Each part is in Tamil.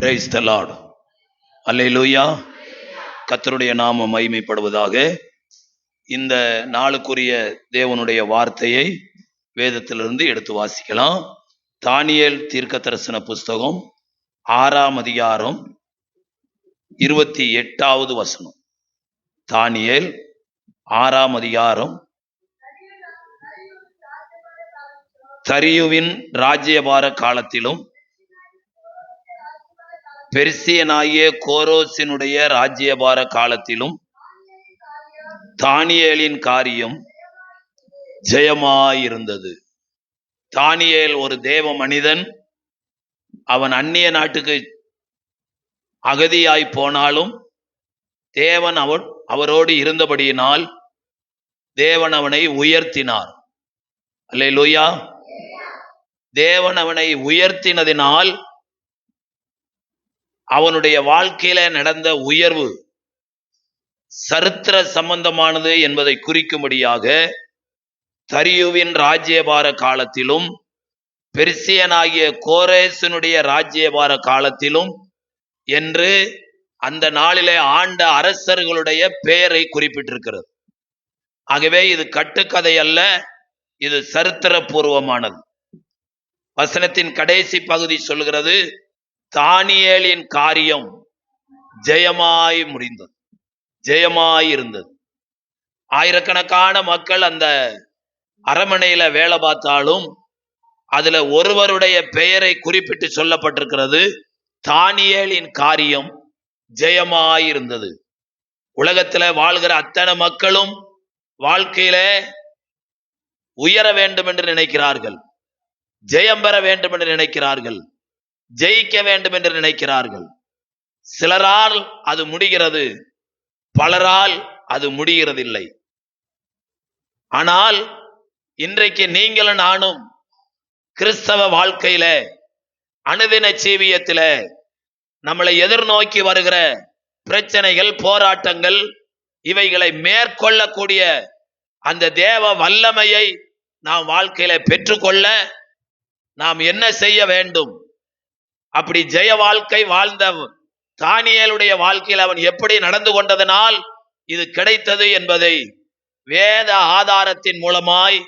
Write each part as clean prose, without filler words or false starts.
Praise the Lord. அல்லேலூயா. கர்த்தருடைய நாமம் மகிமைப்படுவதாக. இந்த நாளுக்குரிய தேவனுடைய வார்த்தையை வேதத்திலிருந்து எடுத்து வாசிக்கலாம். தானியேல் தீர்க்கதரிசன புஸ்தகம் 6ஆம் அதிகாரம் 28வது வசனம். தானியேல் 6ஆம் அதிகாரம். தரியுவின் ராஜ்யபார காலத்திலும் பெர்சியனாகிய கோரோசினுடைய ராஜ்யபார காலத்திலும் தானியேலின் காரியம் ஜெயமாயிருந்தது. தானியேல் ஒரு தேவ மனிதன். அவன் அந்நிய நாட்டுக்கு அகதியாய் போனாலும் தேவன் அவரோடு இருந்தபடியினால் தேவன் அவனை உயர்த்தினார். அல்லேலூயா. தேவன் அவனை உயர்த்தினதினால் அவனுடைய வாழ்க்கையில நடந்த உயர்வு சரித்திர சம்பந்தமானது என்பதை குறிக்கும்படியாக தரியுவின் ராஜ்யபார காலத்திலும் பெர்சியனாகிய கோரேசனுடைய ராஜ்யபார காலத்திலும் என்று அந்த நாளிலே ஆண்ட அரசர்களுடைய பெயரை குறிப்பிட்டிருக்கிறது. ஆகவே இது கட்டுக்கதை அல்ல, இது சரித்திர பூர்வமானது. வசனத்தின் கடைசி பகுதி சொல்கிறது, தானியேலின் காரியம் ஜெயமாய் முடிந்தது, ஜெயமாய் இருந்தது. ஆயிரக்கணக்கான மக்கள் அந்த அரமனையில வேலை பார்த்தாலும் அதுல ஒருவருடைய பெயரை குறிப்பிட்டு சொல்லப்பட்டிருக்கிறது, தானியேலின் காரியம் ஜெயமாய் இருந்தது. உலகத்துல வாழ்கிற அத்தனை மக்களும் வாழ்க்கையில உயர வேண்டும் என்று நினைக்கிறார்கள், ஜெயம் பெற வேண்டும் என்று நினைக்கிறார்கள், ஜெயிக்க வேண்டும் என்று நினைக்கிறார்கள். சிலரால் அது முடிகிறது, பலரால் அது முடிகிறதில்லை. ஆனால் இன்றைக்கு நீங்களும் நானும் கிறிஸ்தவ வாழ்க்கையில அனுதின ஜீவியத்தில நம்மளை எதிர்நோக்கி வருகிற பிரச்சனைகள், போராட்டங்கள், இவைகளை மேற்கொள்ளக்கூடிய அந்த தேவ வல்லமையை நாம் வாழ்க்கையில பெற்றுக்கொள்ள நாம் என்ன செய்ய வேண்டும்? அப்படி ஜெய வாழ்க்கை வாழ்ந்த தானியேலுடைய வாழ்க்கையில் அவன் எப்படி நடந்து கொண்டதனால் இது கிடைத்தது என்பதை வேத ஆதாரத்தின் மூலமாய்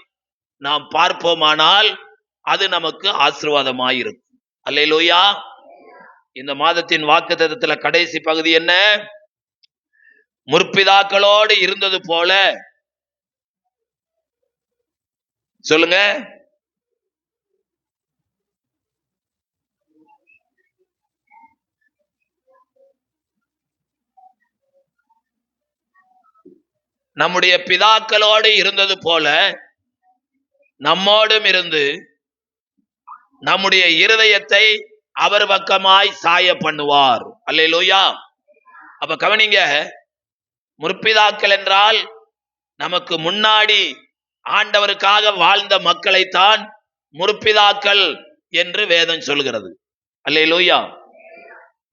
நாம் பார்ப்போமானால் அது நமக்கு ஆசீர்வாதமாய் இருக்கும். அல்லேலூயா. இந்த மாதத்தின் வாக்குத்தத்தத்துல கடைசி பகுதி என்ன? முற்பிதாக்களோடு இருந்தது போல. சொல்லுங்க. நம்முடைய பிதாக்களோடு இருந்தது போல நம்மோடும் இருந்து நம்முடைய இருதயத்தை அவர் பக்கமாய் சாய பண்ணுவார். அல்லேலூயா. அப்ப கவனிங்க, முற்பிதாக்கள் என்றால் நமக்கு முன்னாடி ஆண்டவருக்காக வாழ்ந்த மக்களைத்தான் முற்பிதாக்கள் என்று வேதம் சொல்கிறது. அல்லேலூயா,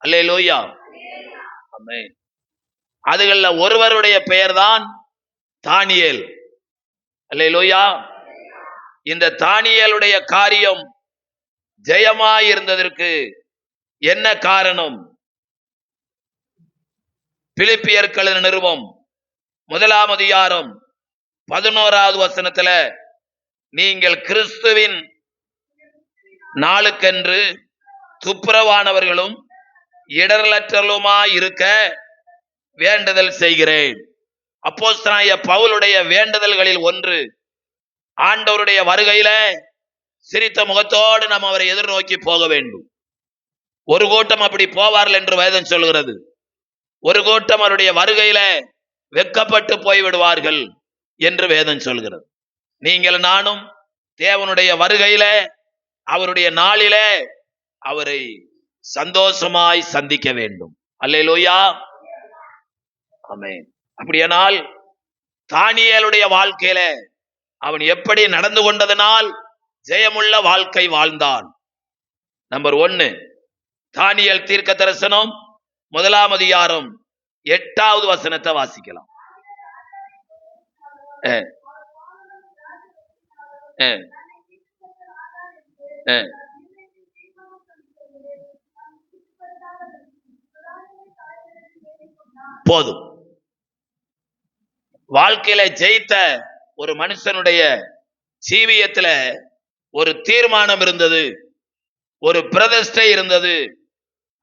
அல்லேலூயா. ஆமென். அதுகள்ல ஒருவருடைய பெயர்தான் தானியேல். அல்லேலூயா. இந்த தானியேலுடைய காரியம் ஜெயமாய் இருந்ததற்கு என்ன காரணம்? பிலிப்பியர்கள் நிருபம் 1ஆம் அதிகாரம் 11வது வசனத்துல, நீங்கள் கிறிஸ்துவின் நாளுக்கென்று துப்புரவானவர்களும் இடரலற்றலுமாய் இருக்க வேண்டுதல் செய்கிறேன். அப்போஸ்தலனாகிய பவுலுடைய வேண்டுதல்களில் ஒன்று, ஆண்டவருடைய வருகையில சிரித்த முகத்தோடு நாம் அவரை எதிர்நோக்கி போக வேண்டும். ஒரு கூட்டம் அப்படி போவார்கள் என்று வேதம் சொல்கிறது. ஒரு கூட்டம் அவருடைய வருகையில வெட்கப்பட்டு போய்விடுவார்கள் என்று வேதம் சொல்கிறது. நீங்கள் நானும் தேவனுடைய வருகையில, அவருடைய நாளில அவரை சந்தோஷமாய் சந்திக்க வேண்டும். அல்லேலூயா. ஆமென். அப்படியானால் தானியேலுடைய வாழ்க்கையில அவன் எப்படி நடந்து கொண்டதனால் ஜெயமுள்ள வாழ்க்கை வாழ்ந்தான்? நம்பர் 1, தானியேல் தீர்க்க தரிசனம் 1ஆம் அதிகாரம் 8வது வசனத்தை வாசிக்கலாம். போதும். வாழ்க்கையில ஜெயித்த ஒரு மனுஷனுடைய ஜீவியத்துல ஒரு தீர்மானம் இருந்தது, ஒரு பிரதிஷ்டை இருந்தது.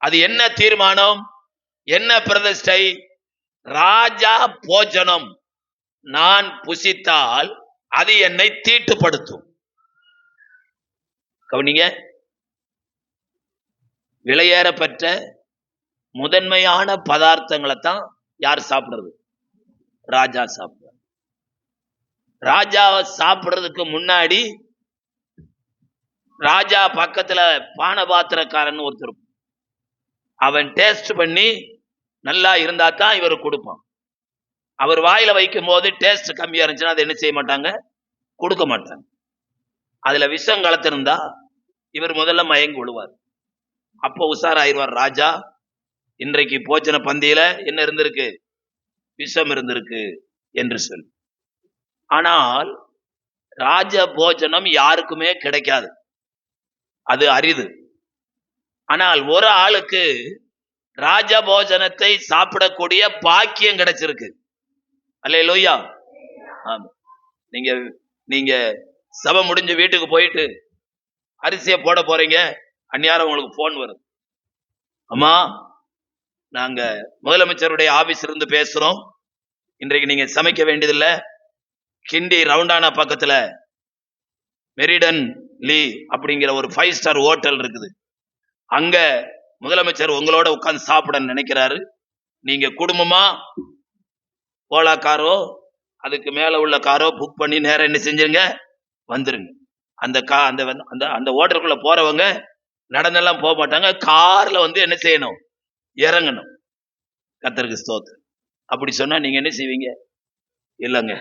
அது என்ன தீர்மானம், என்ன பிரதிஷ்டை? ராஜா போஜனம் நான் புசித்தால் அது என்னை தீட்டுப்படுத்தும். கவனிங்க, விலையேறப்பட்ட முதன்மையான பதார்த்தங்களை தான் யார் சாப்பிடுறது? ராஜா சாப்பிடுற. ராஜாவை சாப்பிடுறதுக்கு முன்னாடி ராஜா பக்கத்துல பானபாத்திரக்காரன் ஒருத்தர், அவன் டேஸ்ட் பண்ணி நல்லா இருந்தா தான் இவர் கொடுப்பான். அவர் வாயில வைக்கும் போது டேஸ்ட் கம்மியா இருந்துச்சுன்னா அதை என்ன செய்ய மாட்டாங்க, கொடுக்க மாட்டாங்க. அதுல விஷம் கலத்திருந்தா இவர் முதல்ல மயங்கி விழுவார். அப்போ உஷாராயிருவார், ராஜா இன்றைக்கு போஜன பந்தியில என்ன இருந்திருக்கு, விஷம் இருந்திருக்கு என்று சொல்லி. ஆனால் ராஜ போஜனம் யாருக்குமே கிடைக்காது, அது அரிது. ஆனால் ஒரு ஆளுக்கு ராஜ போஜனத்தை சாப்பிடக்கூடிய பாக்கியம் கிடைச்சிருக்கு. அல்லேலூயா. ஆமா, நீங்க நீங்க சபை முடிஞ்சு வீட்டுக்கு போயிட்டு அரிசியை போட போறீங்க, அந்நியாரம் உங்களுக்கு போன் வரும், அம்மா நாங்க முதலமைச்சருடைய ஆபீஸ் இருந்து பேசுறோம், இன்றைக்கு நீங்க சமைக்க வேண்டியதில்லை, கிண்டி ரவுண்டானா பக்கத்துல மெரிடன் லீ அப்படிங்கிற ஒரு 5 ஸ்டார் ஹோட்டல் இருக்குது, அங்க முதலமைச்சர் உங்களோட உட்கார்ந்து சாப்பிட நினைக்கிறாரு, நீங்க குடும்பமா ஓலா காரோ அதுக்கு மேல உள்ள காரோ புக் பண்ணி நேரம் என்ன செஞ்சுருங்க, வந்துருங்க. அந்த அந்த ஹோட்டலுக்குள்ள போறவங்க நடந்தெல்லாம் போக மாட்டாங்க, கார்ல வந்து என்ன செய்யணும், இறங்கணும். கர்த்தருக்கு ஸ்தோத்திரம். அப்படி சொன்னா நீங்க என்ன செய்வீங்க? இல்லைங்க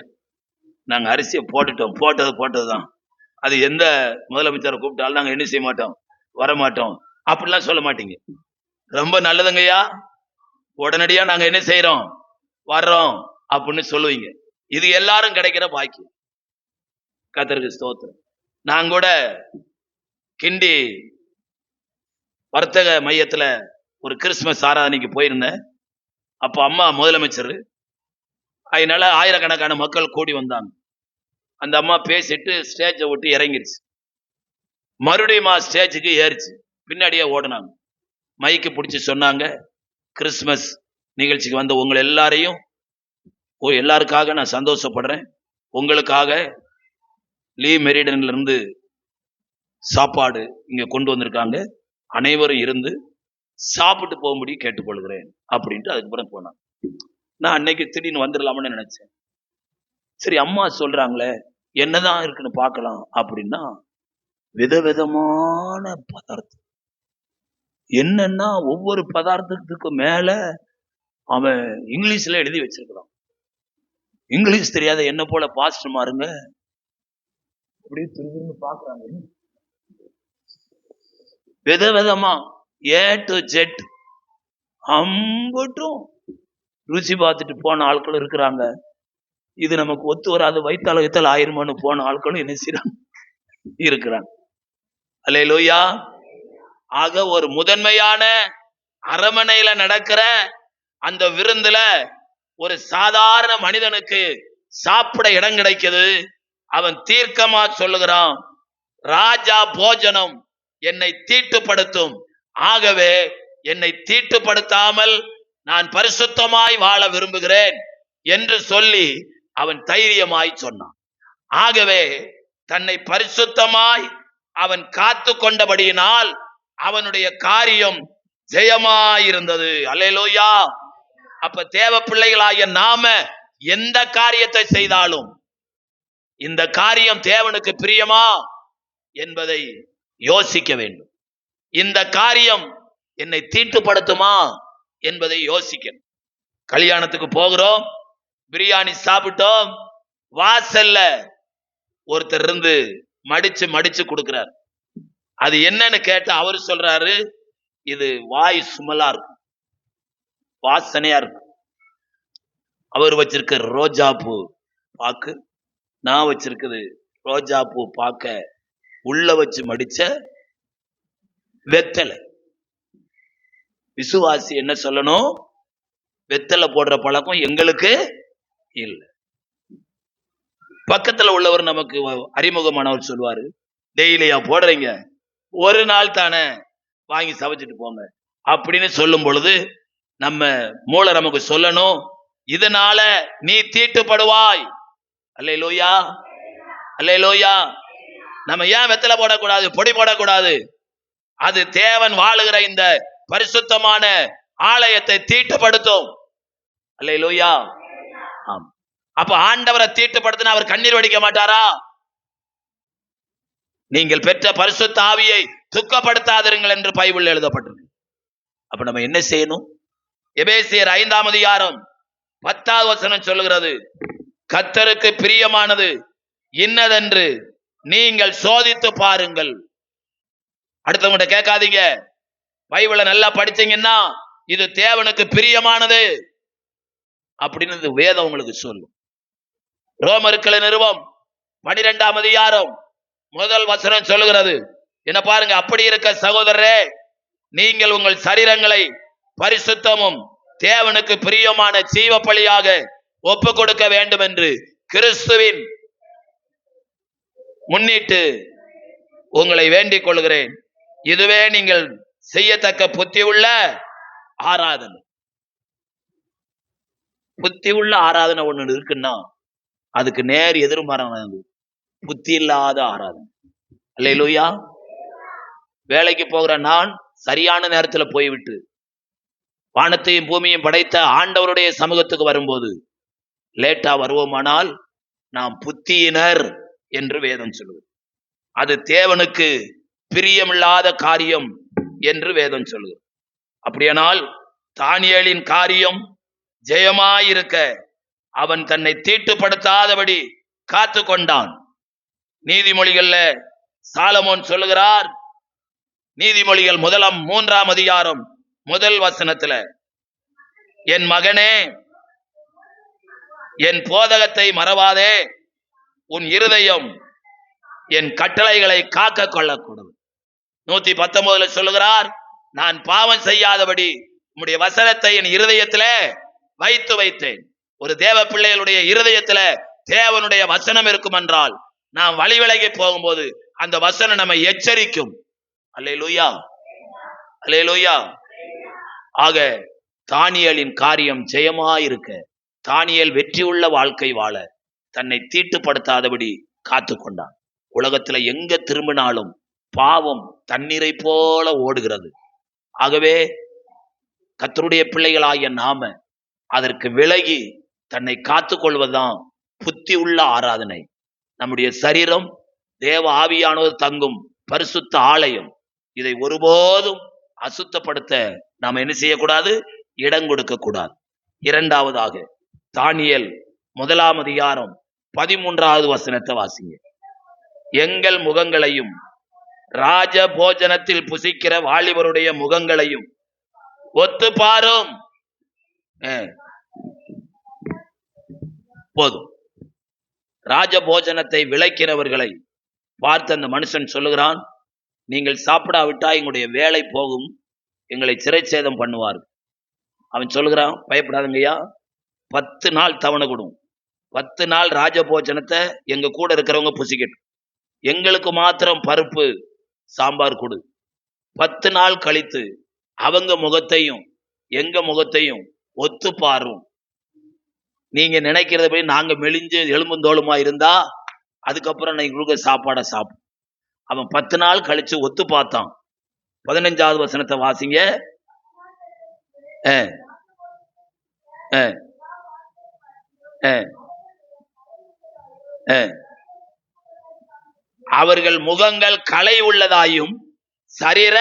நாங்க அரிசியை போட்டுட்டோம், போட்டதுதான், அது எந்த முதலமைச்சரை கூப்பிட்டாலும் நாங்க என்ன செய்ய மாட்டோம், வரமாட்டோம் அப்படிலாம் சொல்ல மாட்டீங்க. ரொம்ப நல்லதுங்கய்யா, உடனடியா நாங்க என்ன செய்யறோம், வர்றோம் அப்படின்னு சொல்லுவீங்க. இது எல்லாரும் கிடைக்கிற பாக்கியம். கர்த்தருக்கு ஸ்தோத்திரம். நான் கூட கிண்டி வர்த்தக மையத்துல ஒரு கிறிஸ்துமஸ் ஆராதனைக்கு போயிருந்தேன். அப்ப அம்மா முதலமைச்சர், அதனால ஆயிரக்கணக்கான மக்கள் கூடி வந்தாங்க. அந்த அம்மா பேசிட்டு ஸ்டேஜை விட்டு இறங்கிருச்சு, மறுபடியும் ஸ்டேஜுக்கு ஏறிச்சு, பின்னாடியே ஓடினாங்க, மைக்கு பிடிச்சி சொன்னாங்க, கிறிஸ்துமஸ் நிகழ்ச்சிக்கு வந்த உங்களை எல்லாரையும் எல்லாருக்காக நான் சந்தோஷப்படுறேன், உங்களுக்காக லீ மெரிடன்ல இருந்து சாப்பாடு இங்க கொண்டு வந்திருக்காங்க, அனைவரும் இருந்து சாப்பிட்டு போகும்படி கேட்டுக்கொள்கிறேன் அப்படின்ட்டு அதுக்கப்புறம் போனாங்க. நான் அன்னைக்கு திடீர்னு வந்துடலாம்னு நினைச்சேன். சரி அம்மா சொல்றாங்களே என்னதான் இருக்குன்னு பார்க்கலாம் அப்படின்னா, விதவிதமான பதார்த்தம். என்னன்னா ஒவ்வொரு பதார்த்தத்துக்கு மேல அவன் இங்கிலீஷ்ல எழுதி வச்சிருக்கிறான். இங்கிலீஷ் தெரியாத என்ன போல பாஸ்டர் மாருங்க அப்படியே திரும்பி பாக்குறாங்க, விதவிதமா ஏ டு ஜெட் அம்பட்டும் ருச்சி பார்த்துட்டு போன ஆட்களும் இருக்கிறாங்க. இது நமக்கு ஒத்து வராது, வைத்தால் ஆயிருமான்னு போன ஆட்களும் என்ன செய்யறாங்க, இருக்கிறாங்க. அல்லேலூயா. ஆக ஒரு முதன்மையான அரமனையில நடக்கிற அந்த விருந்துல ஒரு சாதாரண மனிதனுக்கு சாப்பிட இடம் கிடைக்குது. அவன் தீர்க்கமா சொல்லுகிறான், ராஜா போஜனம் என்னை தீட்டுப்படுத்தும், ஆகவே என்னை தீட்டுப்படுத்தாமல் நான் பரிசுத்தமாய் வாழ விரும்புகிறேன் என்று சொல்லி அவன் தைரியமாய் சொன்னான். ஆகவே தன்னை பரிசுத்தமாய் அவன் காத்து கொண்டபடியினால் அவனுடைய காரியம் ஜெயமாயிருந்தது. அல்லேலூயா. அப்ப தேவ பிள்ளைகளாகிய நாம எந்த காரியத்தை செய்தாலும் இந்த காரியம் தேவனுக்கு பிரியமா என்பதை யோசிக்க வேண்டும். இந்த காரியம் என்னை தீட்டுப்படுத்துமா என்பதை யோசிக்கணும். கல்யாணத்துக்கு போகிறோம், பிரியாணி சாப்பிட்டோம், வாசல்ல ஒருத்தர் இருந்து மடிச்சு கொடுக்கிறார். அது என்னன்னு கேட்ட அவரு சொல்றாரு, இது வாய் சுமலா இருக்கும், வாசனையா இருக்கும். அவர் வச்சிருக்க ரோஜா பூ பாக்கு, நான் வச்சிருக்குது ரோஜா பூ பாக்க உள்ள வச்சு மடிச்ச வெத்தலை. விசுவாசி என்ன சொல்லணும், வெத்தலை போடுற பழக்கம் எங்களுக்கு இல்லை. பக்கத்துல உள்ளவர் நமக்கு அறிமுகமானவர் சொல்லுவாரு, டெய்லியா போடுறீங்க, ஒரு நாள் தானே வாங்கி சமைச்சிட்டு போங்க அப்படின்னு சொல்லும் பொழுது நம்ம மூளை நமக்கு சொல்லணும், இதனால நீ தீட்டுப்படுவாய். அல்லேலூயா, அல்லேலூயா. நம்ம ஏன் வெத்தலை போடக்கூடாது, பொடி போடக்கூடாது? அது தேவன் வாழுகிற இந்த பரிசுத்தமான ஆலயத்தை தீட்டுப்படுத்தும். அல்லேலூயா. ஆம். அப்ப ஆண்டவரை தீட்டுப்படுத்தினா அவர் கண்ணீர் வடிக்க மாட்டாரா? நீங்கள் பெற்ற பரிசுத்த ஆவியை துக்கப்படுத்தாதிருங்கள் என்று பைபிள் எழுதப்பட்டிருக்கு. அப்ப நம்ம என்ன செய்யணும்? எபேசியர் 5ஆம் அதிகாரம் 10வது வசனம் சொல்லுகிறது, கர்த்தருக்கு பிரியமானது இன்னதென்று நீங்கள் சோதித்து பாருங்கள். அடுத்தவங்கிட்ட கேட்காதீங்க. பைபிளை நல்லா படிச்சீங்கன்னா இது தேவனுக்கு பிரியமானது அப்படின்னு வேதம் உங்களுக்கு சொல்லும். ரோமருக்கு நிருபம் 12ஆம் அதிகாரம் 1 வசனம் சொல்லுகிறது, என்ன பாருங்க, அப்படி இருக்க சகோதரரே, நீங்கள் உங்கள் சரீரங்களை பரிசுத்தமும் தேவனுக்கு பிரியமான ஜீவ பலியாக ஒப்பு கொடுக்க வேண்டும் என்று கிறிஸ்துவின் முன்னிட்டு உங்களை வேண்டிக் கொள்கிறேன். இதுவே நீங்கள் செய்யத்தக்க புத்தி உள்ள ஆராதனை. புத்தி உள்ள ஆராதனை ஒண்ணு இருக்குன்னா அதுக்கு நேர் எதிர்மாறானது புத்தி இல்லாத ஆராதனை. அல்லேலூயா. வேலைக்கு போகிற நான் சரியான நேரத்துல போய்விட்டு வானத்தையும் பூமியும் படைத்த ஆண்டவருடைய சமூகத்துக்கு வரும்போது லேட்டா வருவோமானால் நாம் புத்தியினர் என்று வேதம் சொல்லுது. அது தேவனுக்கு பிரியமில்லாத காரியம் என்று வேதம் சொல்லுது. அப்படியானால் தானியேலின் காரியம் ஜெயமாயிருக்க அவன் தன்னை தீட்டுப்படுத்தாதபடி காத்து கொண்டான். நீதிமொழிகள்ல சாலமோன் சொல்லுகிறார், நீதிமொழிகள் 3ஆம் அதிகாரம் 1 வசனத்துல, என் மகனே, என் போதகத்தை மறவாதே, உன் இருதயம் என் கட்டளைகளை காக்க கொள்ளக்கூடும். 119 சொல்லுகிறார், நான் பாவம் செய்யாதபடி உம்முடைய வசனத்தை என் இருதயத்துல வைத்து வைத்தேன். ஒரு தேவ பிள்ளைகளுடைய இருதயத்துல தேவனுடைய வசனம் இருக்கும் என்றால் நாம் வழி விலகி போகும்போது அந்த வசனம் நம்மை எச்சரிக்கும். அல்லேலூயா, அல்லேலூயா. ஆக தானியேலின் காரியம் ஜெயமாயிருக்க தானியேல் வெற்றியுள்ள வாழ்க்கை வாழ தன்னை தீட்டுப்படுத்தாதபடி காத்து கொண்டான். உலகத்துல எங்க திரும்பினாலும் பாவம் தண்ணீரை போல ஓடுகிறது. ஆகவே கர்த்தருடைய பிள்ளைகளாகிய நாம அதற்கு விலகி தன்னை காத்து கொள்வதுதான் புத்தி உள்ள ஆராதனை. நம்முடைய சரீரம் தேவ ஆவியானவர் தங்கும் பரிசுத்த ஆலயம். இதை ஒருபோதும் அசுத்தப்படுத்த நாம் என்ன செய்யக்கூடாது? இடம் கொடுக்க கூடாது. இரண்டாவதாக தானியேல் 1ஆம் அதிகாரம் 13வது வசனத்தை வாசிங்க. எங்கள் முகங்களையும் ராஜ போஜனத்தில் புசிக்கிற வாலிபருடைய முகங்களையும் ஒத்து பாரும். போதும். ராஜ போஜனத்தை விளைக்கிறவர்களை பார்த்து அந்த மனுஷன் சொல்லுகிறான், நீங்கள் சாப்பிடாவிட்டா எங்களுடைய வேலை போகும், எங்களை சிறைச்சேதம் பண்ணுவார். அவன் சொல்லுகிறான், பயப்படாதுங்கய்யா, 10 நாள் தவணை கொடும், 10 நாள் ராஜ போஜனத்தை எங்க கூட இருக்கிறவங்க புசிக்கட்டும், எங்களுக்கு மாத்திரம் பருப்பு சாம்பார் கொடு. 10 நாள் கழித்து அவங்க முகத்தையும் எங்க முகத்தையும் ஒத்து பாரும். நீங்க நினைக்கிறத போய் நாங்க மெலிஞ்சு எலும்புந்தோளுமா இருந்தா அதுக்கப்புறம் நீங்க சாப்பாடை சாப்பிடும். அவன் 10 நாள் கழிச்சு ஒத்து பார்த்தான். 15வது வசனத்தை வாசிங்க. அவர்கள் முகங்கள் களை உள்ளதாயும் சரீர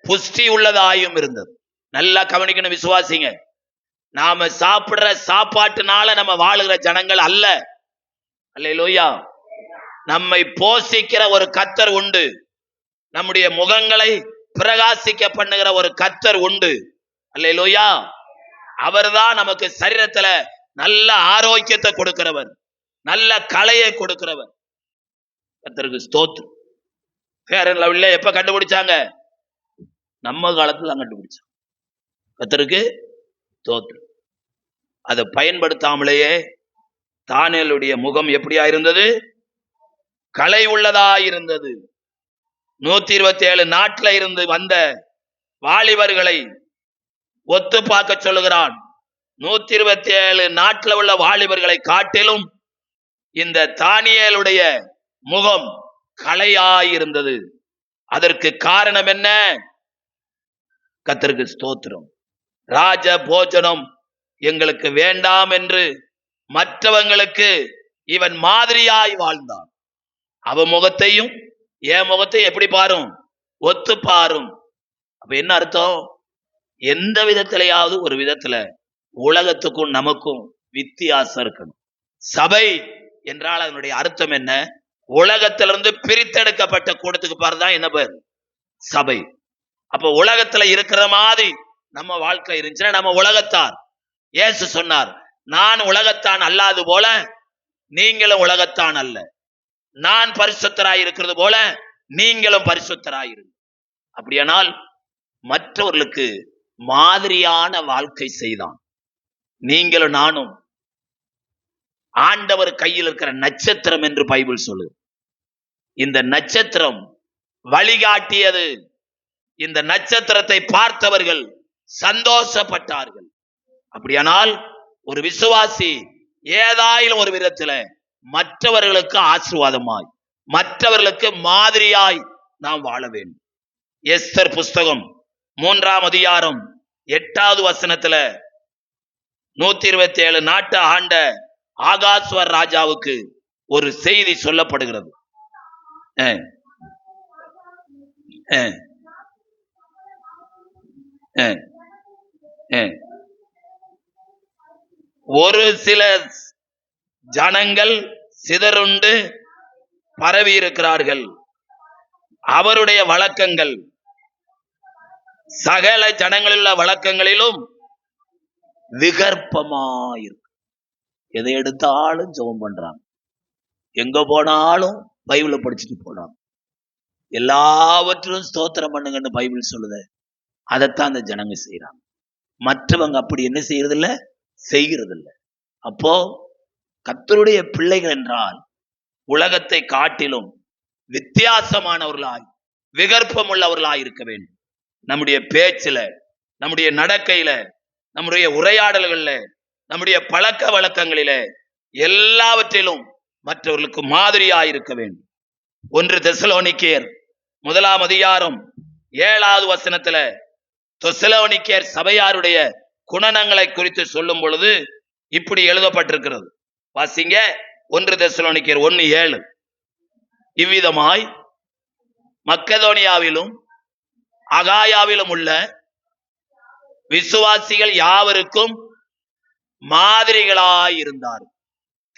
புஷ்டி உள்ளதாயும் இருந்தது. நல்லா கவனிக்கணும் விசுவாசிங்க. நாம சாப்பிடுற சாப்பாட்டுனால நம்ம வாழுகிற ஜனங்கள் அல்ல. அல்லேலூயா. நம்மை போஷிக்கிற ஒரு கர்த்தர் உண்டு. நம்முடைய முகங்களை பிரகாசிக்க பண்ணுகிற ஒரு கர்த்தர் உண்டு. அல்லேலூயா. அவர்தான் நமக்கு சரீரத்துல நல்ல ஆரோக்கியத்தை கொடுக்கிறவர், நல்ல கலையை கொடுக்கிறவர். கர்த்தருக்கு ஸ்தோத்திரம். ஃபேர் அண்ட் லவ்லில எப்ப கண்டுபிடிச்சாங்க? நம்ம காலத்துல தான் கண்டுபிடிச்சாங்க. கர்த்தருக்கு ஸ்தோத்திரம். அதை பயன்படுத்தாமலேயே தானியேலுடைய முகம் எப்படியா இருந்தது? களை உள்ளதா இருந்தது. 127 நாட்டில இருந்து வந்த வாலிபர்களை ஒத்து பார்க்க சொல்லுகிறான். 127 நாட்டில் உள்ள வாலிபர்களை காட்டிலும் இந்த தானியேலுடைய முகம் களையாயிருந்தது. அதற்கு காரணம் என்ன? கர்த்தருக்கு ஸ்தோத்திரம். ராஜ போஜனம் எங்களுக்கு வேண்டாம் என்று மற்றவங்களுக்கு இவன் மாதிரியாய் வாழ்ந்தான். அவன் முகத்தையும் என் முகத்தையும் எப்படி பாரும்? ஒத்து பாரும். அப்ப என்ன அர்த்தம்? எந்த விதத்திலேயாவது ஒரு விதத்துல உலகத்துக்கும் நமக்கும் வித்தியாசம் இருக்கணும். சபை என்றால் அதனுடைய அர்த்தம் என்ன? உலகத்திலிருந்து பிரித்தெடுக்கப்பட்ட கூட்டத்துக்கு பாருதான் என்ன பேர்? சபை. அப்ப உலகத்துல இருக்கிற மாதிரி நம்ம வாழ்க்கை இருந்துச்சுன்னா நம்ம உலகத்தார். இயேசு சொன்னார், நான் உலகத்தான் அல்லாது போல நீங்களும் உலகத்தான் அல்ல. நான் பரிசுத்தராய் இருக்கிறது போல நீங்களும் பரிசுத்தராயிரு. அப்படியானால் மற்றவர்களுக்கு மாதிரியான வாழ்க்கை செய்தான். நீங்களும் நானும் ஆண்டவர் கையில் இருக்கிற நட்சத்திரம் என்று பைபிள் சொல்லு. இந்த நட்சத்திரம் வழிகாட்டியது. இந்த நட்சத்திரத்தை பார்த்தவர்கள் சந்தோஷப்பட்டார்கள். அப்படியானால் ஒரு விசுவாசி ஏதாயிலும் ஒரு விதத்துல மற்றவர்களுக்கு ஆசீர்வாதமாய், மற்றவர்களுக்கு மாதிரியாய் நாம் வாழ வேண்டும். எஸ்தர் புஸ்தகம் 3ஆம் அதிகாரம் 8வது வசனத்துல 127 நாட்டு ஆண்ட ஆகாஸ்வர் ராஜாவுக்கு ஒரு செய்தி சொல்லப்படுகிறது. ஒரு சில ஜனங்கள் சிதறுண்டு பரவி இருக்கிறார்கள். அவருடைய வழக்கங்கள் சகல ஜனங்களில் வழக்கங்களிலும் விகற்பமாயிருக்கு. எதை எடுத்தாலும் ஜெபம் பண்றாங்க, எங்க போனாலும் பைபிளை படிச்சுட்டு போனாங்க, எல்லாவற்றிலும் ஸ்தோத்திரம் பண்ணுங்கன்னு பைபிள் சொல்லுது. அதைத்தான் அந்த ஜனங்க செய்யறாங்க. மற்றவங்க அப்படி என்ன செய்யறது இல்ல, செய்கிறது இல்லை. அப்போ கர்த்தருடைய பிள்ளைகள் என்றால் உலகத்தை காட்டிலும் வித்தியாசமானவர்களாய் விகற்பம் உள்ளவர்களாய் இருக்க வேண்டும். நம்முடைய பேச்சுல, நம்முடைய நடக்கையில, நம்முடைய உரையாடல்கள்ல, நம்முடைய பழக்க வழக்கங்களில எல்லாவற்றிலும் மற்றவர்களுக்கு மாதிரியாய் இருக்க வேண்டும். 1 தெசலோனிக்கேயர் 1ஆம் அதிகாரம் 7வது வசனத்துல தெசலோனிக்கேயர் சபையாருடைய குணநங்களை குறித்து சொல்லும் பொழுது இப்படி எழுதப்பட்டிருக்கிறது. வாசிங்க. 1 தெசலோனிக்கேயர் 1:7. இவ்விதமாய் மக்கெதோனியாவிலும் அகாயாவிலும் உள்ள விசுவாசிகள் யாவருக்கும் மாதிரிகளாயிருந்தார்.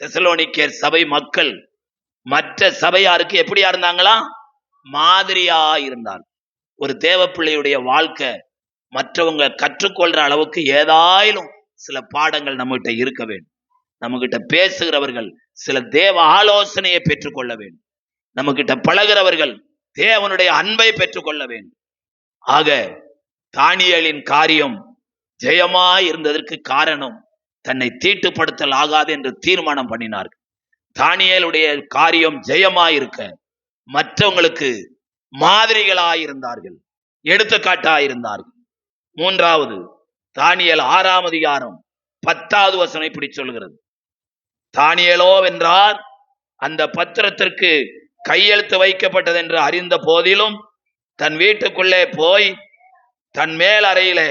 தெசலோனிக்கேயர் சபை மக்கள் மற்ற சபையாருக்கு எப்படியா இருந்தாங்களா? மாதிரியா இருந்தார். ஒரு தேவ பிள்ளையுடைய வாழ்க்கை மற்றவங்க கற்றுக்கொள்ற அளவுக்கு ஏதாயிலும் சில பாடங்கள் நம்மகிட்ட இருக்க வேண்டும். நம்ம கிட்ட பேசுகிறவர்கள் சில தேவ ஆலோசனையை பெற்றுக்கொள்ள வேண்டும். நம்ம கிட்ட பழகிறவர்கள் தேவனுடைய அன்பை பெற்றுக்கொள்ள வேண்டும். ஆக தானியேலின் காரியம் ஜெயமாய் இருந்ததற்கு காரணம் தன்னை தீட்டுப்படுத்தல் ஆகாது என்று தீர்மானம் பண்ணினார்கள். தானியேலுடைய காரியம் ஜெயமாயிருக்க மற்றவங்களுக்கு மாதிரிகளாயிருந்தார்கள், எடுத்துக்காட்டாயிருந்தார்கள். 3வது தானியேல் 6ஆம் அதிகாரம் 10வது வசனம் இப்படி சொல்கிறது. தானியேலோ வென்றார் அந்த பத்திரத்திற்கு கையெழுத்து வைக்கப்பட்டது என்று அறிந்த போதிலும் தன் வீட்டுக்குள்ளே போய் தன் மேல் அறையிலே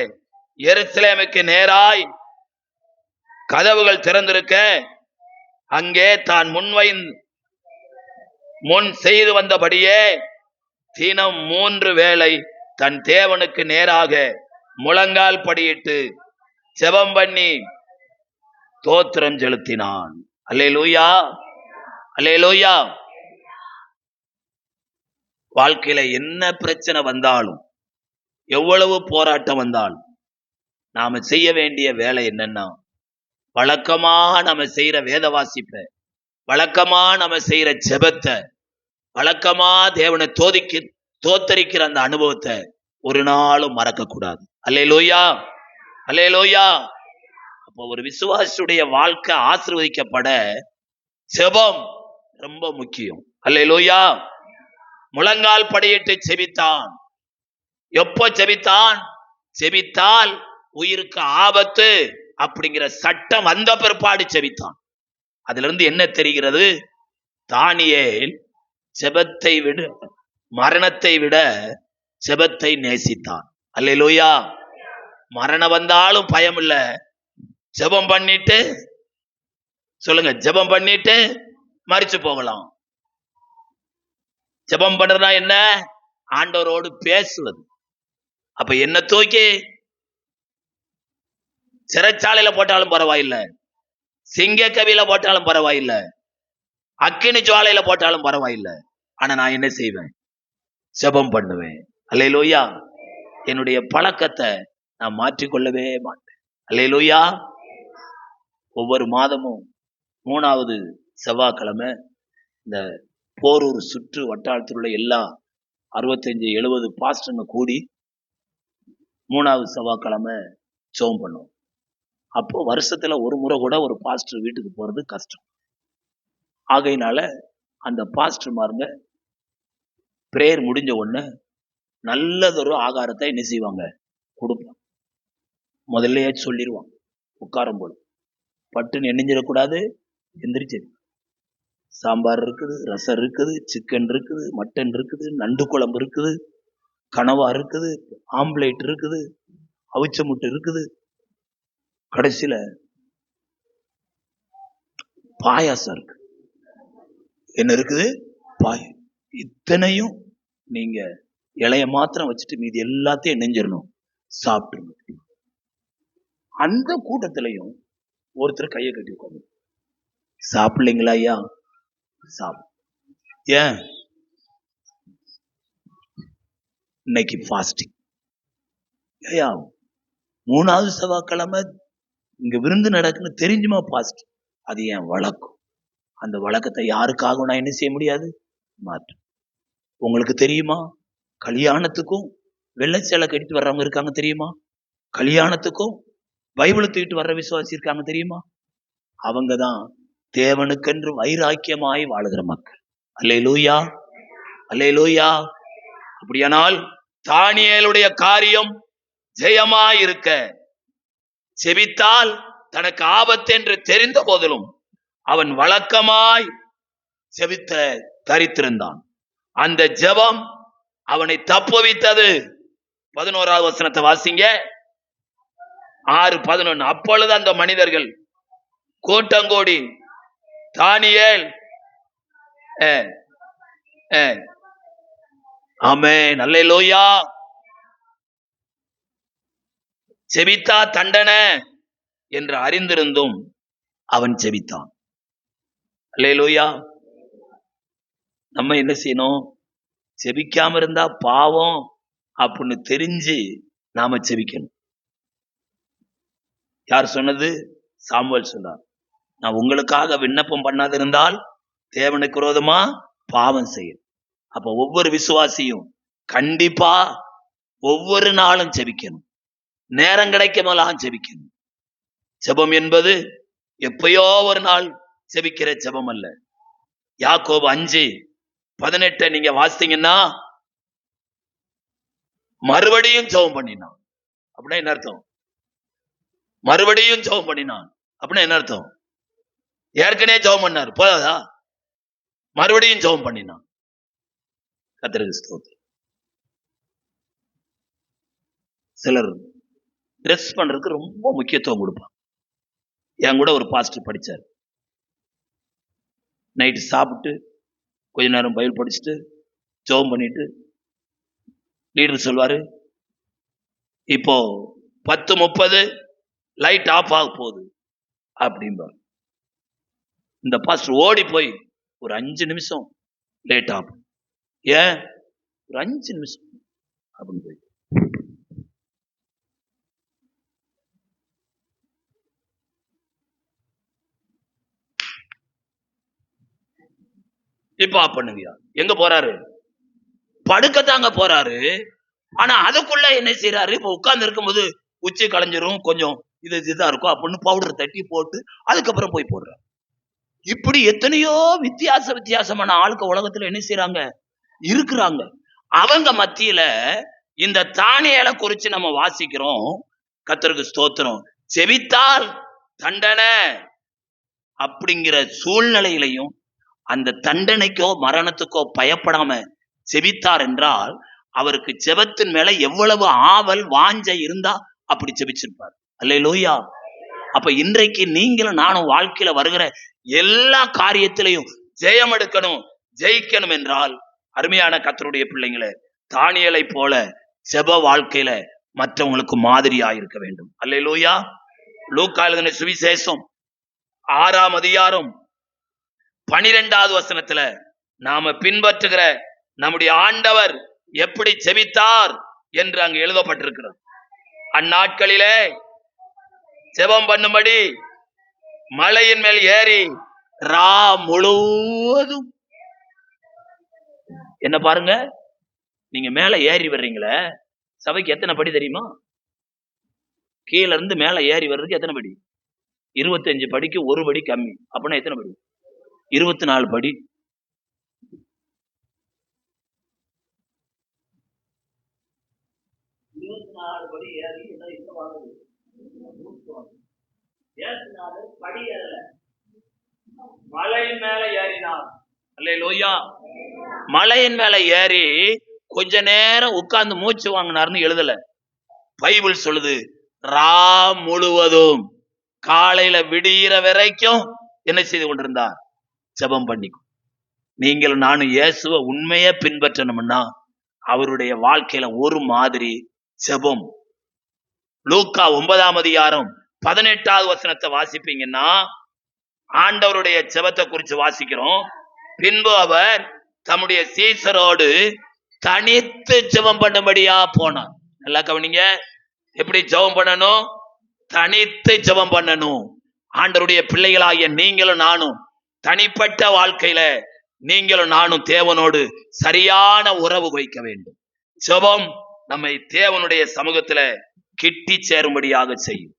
எருசலேமுக்கு நேராய் கதவுகள் திறந்திருக்க அங்கே தான் முன் செய்து வந்தபடியே தினம் 3 வேளை தன் தேவனுக்கு நேராக முழங்கால் படியிட்டு ஜெபம் பண்ணி ஸ்தோத்திரம் செலுத்தினான். அல்லேலூயா, அல்லேலூயா. வாழ்க்கையில என்ன பிரச்சனை வந்தாலும், எவ்வளவு போராட்டம் வந்தாலும் நாம செய்ய வேண்டிய வேலை என்னன்னா, வழக்கமா நம்ம செய்யற வேத வாசிப்ப, வழக்கமா நம்ம செய்யற ஜெபத்தை, வழக்கமா தேவனை தோத்தரிக்கிற அந்த அனுபவத்தை ஒரு நாளும் மறக்க கூடாது. அல்லேலூயா, அல்லேலூயா. அப்போ ஒரு விசுவாசியுடைய வாழ்க்கை ஆசீர்வதிக்கப்பட ஜெபம் ரொம்ப முக்கியம். அல்லேலூயா. முழங்கால் படியிட்டு செபித்தான். எப்போ செபித்தான்? செபித்தால் உயிருக்கு ஆபத்து அப்படிங்கிற சட்டம் வந்த பிற்பாடு செபித்தான். அதுல இருந்து என்ன தெரிகிறது? தானியேல் ஜெபத்தை விட, மரணத்தை விட ஜெபத்தை நேசித்தான். அல்லேலூயா. மரணம் வந்தாலும் பயம் இல்ல. ஜெபம் பண்ணிட்டு, சொல்லுங்க, ஜெபம் பண்ணிட்டு மரிச்சு போகலாம். ஜெபம் பண்றதா என்ன? ஆண்டவரோடு பேசுவது. அப்ப என்ன தூக்கி சிறைச்சாலையில போட்டாலும் பரவாயில்லை, சிங்க கவியில போட்டாலும் பரவாயில்லை, அக்கினி ஜுவாலையில போட்டாலும் பரவாயில்லை. ஆனா நான் என்ன செய்வேன்? ஜெபம் பண்ணுவேன். அல்லேலூயா. என்னுடைய பழக்கத்தை நான் மாற்றிக்கொள்ளவே மாட்டேன். அல்லேலூயா. ஒவ்வொரு மாதமும் 3வது செவ்வாய்க்கிழமை இந்த போரூர் சுற்று வட்டாரத்தில் உள்ள எல்லா 65-70 பாஸ்டருங்க கூடி 3வது செவ்வாய்க்கிழமை ஜெபம் பண்ணுவோம். அப்போ வருஷத்துல ஒரு முறை கூட ஒரு பாஸ்டர் வீட்டுக்கு போறது கஷ்டம். ஆகையினால அந்த பாஸ்டர்மாருங்க பிரேயர் முடிஞ்ச உடனே நல்லதொரு ஆகாரத்தை என்ன செய்வாங்க? கொடுப்பாங்க. முதல்லயே சொல்லிடுவாங்க, உட்காரும் போது பட்டுன்னு எண்ணிஞ்சிடக்கூடாது, எந்திரிச்சு சாம்பார் இருக்குது, ரசம் இருக்குது, சிக்கன் இருக்குது, மட்டன் இருக்குது, நண்டு குழம்பு இருக்குது, கனவா இருக்குது, ஆம்லேட் இருக்குது, அவிச்ச முட்டை இருக்குது, கடைசியில பாயாசம் இருக்கு. என்ன இருக்குது? இத்தனையும் நீங்க இலைய மாத்திரம் வச்சுட்டு மீதி எல்லாத்தையும் நெஞ்சிடணும், சாப்பிட்டுருங்க. அந்த கூட்டத்திலையும் ஒருத்தர் கையை கட்டி உட்காந்து, சாப்பிடலைங்களா ஐயா? சாப்பிடு. ஏன்? இன்னைக்கு ஃபாஸ்டிங். ஐயா 3வது செவ்வாய்க்கிழமை இங்க விருந்து நடக்குன்னு தெரிஞ்சுமா ஃபாஸ்ட்? அது என் வழக்கம். அந்த வழக்கத்தை யாருக்காகவும் நான் என்ன செய்ய முடியாது? மாற்று. உங்களுக்கு தெரியுமா? கல்யாணத்துக்கும் வெள்ளை சேலை கட்டிட்டு வர்றவங்க இருக்காங்க தெரியுமா? கல்யாணத்துக்கும் பைபிளை தூக்கிட்டு வர்ற விசுவாசி இருக்காங்க தெரியுமா? அவங்கதான் தேவனுக்கென்று வைராக்கியமாய் வாழுகிற மக்கள். அல்லேலூயா, அல்லேலூயா. அப்படியானால் தானியேலுடைய காரியம் ஜெயமாய் இருக்க செபித்தால் தனக்கு ஆபத்து என்று தெரிந்த போதிலும் அவன் வழக்கமாய் செபித்த தரித்திருந்தான். அந்த ஜெபம் அவனை தப்புவித்தது. 11வது வசனத்தை வாசிங்க. 6:11. அப்பொழுது அந்த மனிதர்கள் கூட்டங்கோடி தானியேல், ஆமென், அல்லேலூயா, செபித்தா தண்டனை என்று அறிந்திருந்தும் அவன் செபித்தான். அல்லேலூயா. நம்ம என்ன செய்யணும்? செபிக்காம இருந்தா பாவம் அப்படின்னு தெரிஞ்சு நாம செபிக்கணும். யார் சொன்னது? சாமுவேல் சொன்னார். நான் உங்களுக்காக விண்ணப்பம் பண்ணாது இருந்தால் தேவனுக்கு விரோதமா பாவம் செய்யும். அப்ப ஒவ்வொரு விசுவாசியும் கண்டிப்பா ஒவ்வொரு நாளும் செபிக்கணும். நேரம் கிடைக்கும் போதெல்லாம் செபிக்கணும். ஜெபம் என்பது எப்பயோ ஒரு நாள் செபிக்கிற ஜெபம் அல்ல. யாக்கோபு 5:18 நீங்க வாசித்தீங்கன்னா மறுபடியும் ஜெபம் பண்ணினான். அப்படின்னா என்ன அர்த்தம்? மறுபடியும் ஜெபம் பண்ணினான் அப்படின்னா என்ன அர்த்தம்? ஏற்கனவே ஜெபம் பண்ணார் போதாதா? மறுபடியும் ஜெபம் பண்ணினான். கர்த்தருக்கு ஸ்தோத்திரம். சிலர் ட்ரெஸ் பண்றதுக்கு ரொம்ப முக்கியத்துவம் கொடுப்பாங்க. என் கூட ஒரு பாஸ்டர் படிச்சார். நைட்டு சாப்பிட்டு கொஞ்ச நேரம் பைபிள் படிச்சுட்டு ஜெபம் பண்ணிட்டு லீடர் சொல்வாரு, இப்போ 10:30 லைட் ஆஃப் ஆக போகுது அப்படிம்பார். இந்த பாஸ்டர் ஓடி போய் ஒரு 5 நிமிஷம் லேட் ஆகும். ஏன்? ஒரு 5 நிமிஷம் அப்படின்னு போய் இப்ப ஆஃப் பண்ணுங்கயா. எங்க போறாரு? படுக்கத்தாங்க போறாரு. ஆனா அதுக்குள்ள என்ன செய்யறாரு? இப்ப உட்கார்ந்து இருக்கும்போது உச்சி களைஞ்சிரும், கொஞ்சம் இதுதான் இருக்கும் அப்படின்னு பவுடர் தட்டி போட்டு அதுக்கப்புறம் போய் போடுற. இப்படி எத்தனையோ வித்தியாசமான ஆளுக்க உலகத்துல என்ன செய்யறாங்க, இருக்கிறாங்க. அவங்க மத்தியில இந்த தானியேலை குறிச்சு நம்ம வாசிக்கிறோம். கர்த்தருக்கு ஸ்தோத்திரம். செபித்தால் தண்டனை அப்படிங்கிற சூழ்நிலையிலையும் அந்த தண்டனைக்கோ மரணத்துக்கோ பயப்படாம செபித்தார் என்றால் அவருக்கு ஜெபத்தின் மேல எவ்வளவு ஆவல் வாஞ்சை இருந்தா அப்படி ஜெபிச்சிருப்பார். அல்லேலூயா. அப்ப இன்றைக்கு நீங்களும் நானும் வாழ்க்கையில வருகிற எல்லா காரியத்திலையும் ஜெயம் எடுக்கணும், ஜெயிக்கணும் என்றால் அருமையான கர்த்தருடைய பிள்ளைங்களை தானியேலை போல ஜெப வாழ்க்கையில மற்றவங்களுக்கு மாதிரியா இருக்க வேண்டும். அல்லேலூயா. லூக்கா எழுதின சுவிசேஷம் 6ஆம் அதிகாரம் 12வது வசனத்துல நாம பின்பற்றுகிற நம்முடைய ஆண்டவர் எப்படி ஜெபித்தார் என்று அங்கு எழுதப்பட்டிருக்கிறது. அந்நாட்களிலே ஜெபம் பண்ணும்படி மலையின் மேல் ஏறி ரா முழுவதும், என்ன பாருங்க, நீங்க மேல ஏறி வர்றீங்களே, சபைக்கு எத்தனை படி தெரியுமா? கீழ இருந்து மேல ஏறி வர்றதுக்கு எத்தனை படி? 25 படிக்கு ஒரு படி கம்மி. அப்படின்னா எத்தனை படி? 24 படி. மலையின் மேல ஏறினார். அல்லேலூயா. மலையின் மேல ஏறி கொஞ்ச நேரம் உட்கார்ந்து மூச்சு வாங்கினார்னு எழுதல. பைபிள் சொல்லுது ரா முழுவதும் காலையில விடிகிற வரைக்கும் என்ன செய்து கொண்டிருந்தார்? ஜெபம் பண்ணிக்கும். நீங்களும் நானும் இயேசுவை உண்மையே பின்பற்றணும்னா அவருடைய வாழ்க்கையில ஒரு மாதிரி ஜெபம். லூக்கா 9ஆம் அதிகாரம் 18வது வசனத்தை வாசிப்பீங்கன்னா ஆண்டவருடைய ஜெபத்தை குறித்து வாசிக்கிறோம். பின்பு அவர் தம்முடைய சீசரோடு தனித்து ஜெபம் பண்ணும்படியா போனார். நல்லா கவனிங்க, எப்படி ஜெபம் பண்ணணும்? தனித்து ஜெபம் பண்ணணும். ஆண்டவருடைய பிள்ளைகளாகிய நீங்களும் நானும் தனிப்பட்ட வாழ்க்கையில நீங்களும் நானும் தேவனோடு சரியான உறவு வைக்க வேண்டும். ஜெபம் நம்மை தேவனுடைய சமூகத்துல கிட்டி சேரும்படியாக செய்யும்.